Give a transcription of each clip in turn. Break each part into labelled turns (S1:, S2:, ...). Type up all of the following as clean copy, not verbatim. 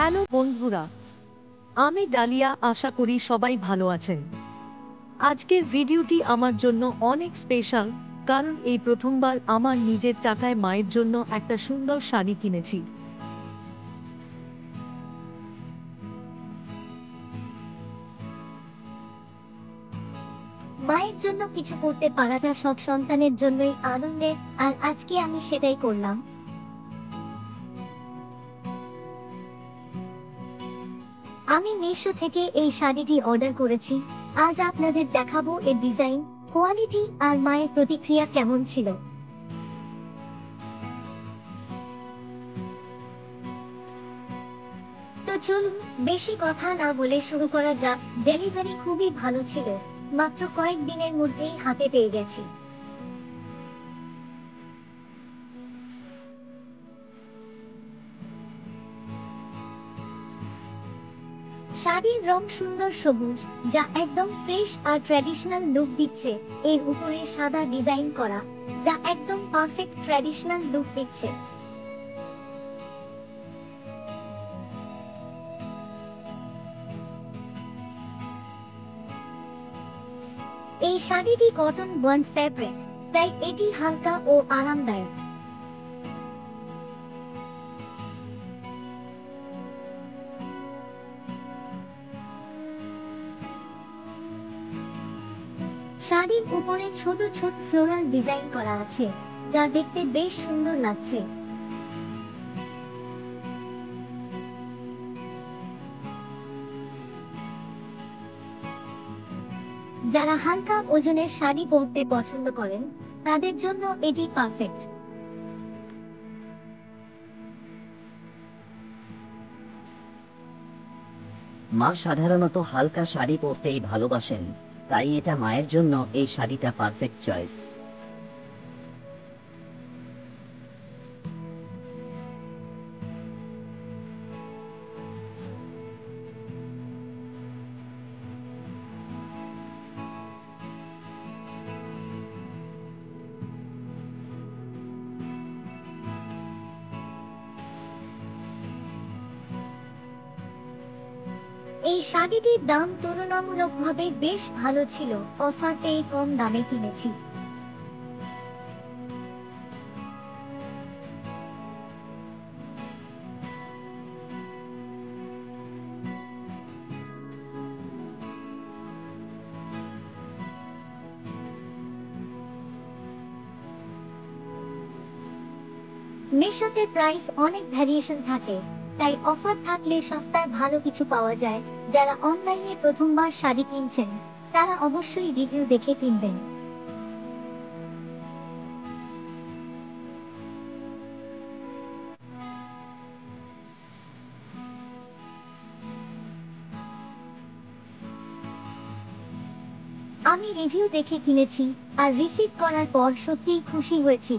S1: Hello বন্ধুরা, আমি dahlia. আশা করি সবাই ভালো আছেন। আজকের ভিডিওটি আমার জন্য অনেক স্পেশাল, কারণ এই প্রথমবার আমার নিজের টাকায় মায়ের জন্য একটা সুন্দর শাড়ি কিনেছি।
S2: মায়ের জন্য কিছু করতে পারাটা সব সন্তানের জন্যই আনন্দের, আর আজকে আমি সেটাই করলাম। আমি মিশো থেকে এই শাড়িটি অর্ডার করেছি। আজ আপনাদের দেখাবো এর ডিজাইন, কোয়ালিটি আর মায়ের প্রতিক্রিয়া কেমন ছিল। তো চলুন বেশি কথা না বলে শুরু করা যাক। ডেলিভারি খুবই ভালো ছিল, মাত্র কয়েক দিনের মধ্যেই হাতে পেয়ে গেছি। শাড়ির রং সুন্দর সবুজ, যা একদম ফ্রেশ আর ট্র্যাডিশনাল লুক দিচ্ছে। এর উপরে সাদা ডিজাইন করা, যা একদম পারফেক্ট ট্র্যাডিশনাল লুক দিচ্ছে। এই শাড়িটি কটন বন্ড ফ্যাব্রিক, তাই এটি হালকা ও আরামদায়ক। শাড়ির উপরে ছোট ছোট ফ্লোরাল ডিজাইন করা আছে, যা দেখতে বেশ সুন্দর লাগছে। যারা হালকা ওজনের শাড়ি পরতে পছন্দ করেন, তাদের জন্য এটি পারফেক্ট।
S3: মা সাধারণত হালকা শাড়ি পরতেই ভালোবাসেন, তাই এটা মায়ের জন্য এই শাড়িটা পারফেক্ট চয়েস।
S2: এই শাড়িটির দাম তুলনামূলকভাবে বেশ ভালো ছিল, অফার পেয়ে কম দামে কিনেছি। মিশোতে প্রাইস অনেক ভ্যারিয়েশন থাকে, তাই অফার থাকলে সস্তায় ভালো কিছু পাওয়া যায়। যারা অনলাইনে প্রথমবার শাড়ি কিনছেন, তারা অবশ্যই রিভিউ দেখে কিনবেন। আমি রিভিউ দেখে কিনেছি, আর রিসিভ করার পর সত্যিই খুশি হয়েছি।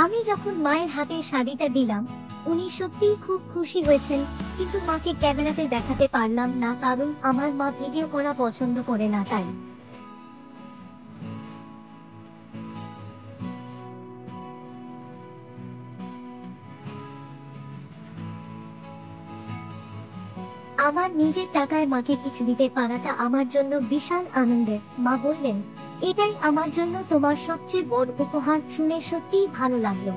S2: আমি যখন মায়ের হাতে শাড়িটা দিলাম, উনি সত্যিই খুব খুশি হয়েছেন। কিন্তু মাকে ক্যামেরাতে দেখাতে পারলাম না, কারণ আমার মা ভিডিও করা পছন্দ করে না, তাই। আমার নিজের টাকায় মাকে কিছু দিতে পারাটা আমার জন্য বিশাল আনন্দের। মা বললেন, এটাই আমার জন্য তোমার সবচেয়ে বড় উপহার। শুনে সত্যিই ভালো লাগলো।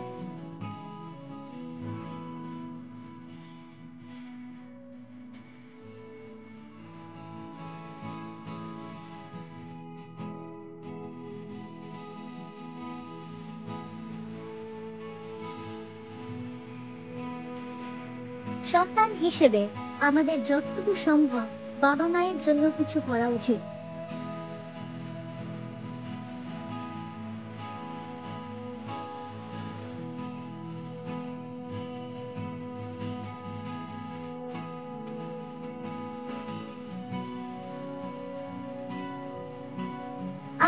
S2: সন্তান হিসেবে আমাদের যতটুকু সম্ভব বাবা মায়ের জন্য কিছু করা উচিত।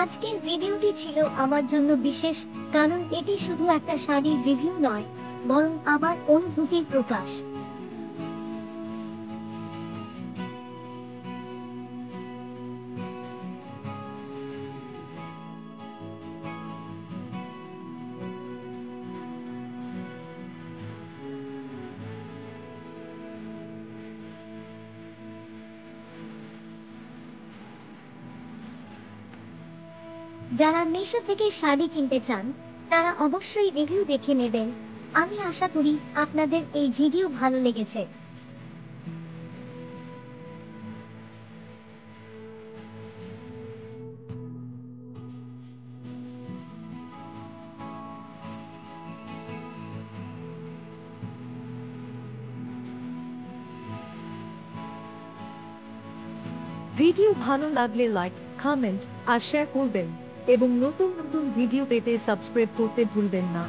S2: আজকের ভিডিওটি ছিল আমার জন্য বিশেষ, কারণ এটি শুধু একটা শাড়ির রিভিউ নয়, বরং আমার অনুভূতির প্রকাশ। যারা মিশো থেকে শাড়ি কিনতে চান তারা অবশ্যই রিভিউ দেখে নেবেন। আমি আশা করি আপনাদের এই ভিডিও ভালো লেগেছে।
S1: ভিডিও ভালো লাগলে লাইক, কমেন্ট আর শেয়ার করবেন এবং নতুন নতুন ভিডিও পেতে সাবস্ক্রাইব করতে ভুলবেন না।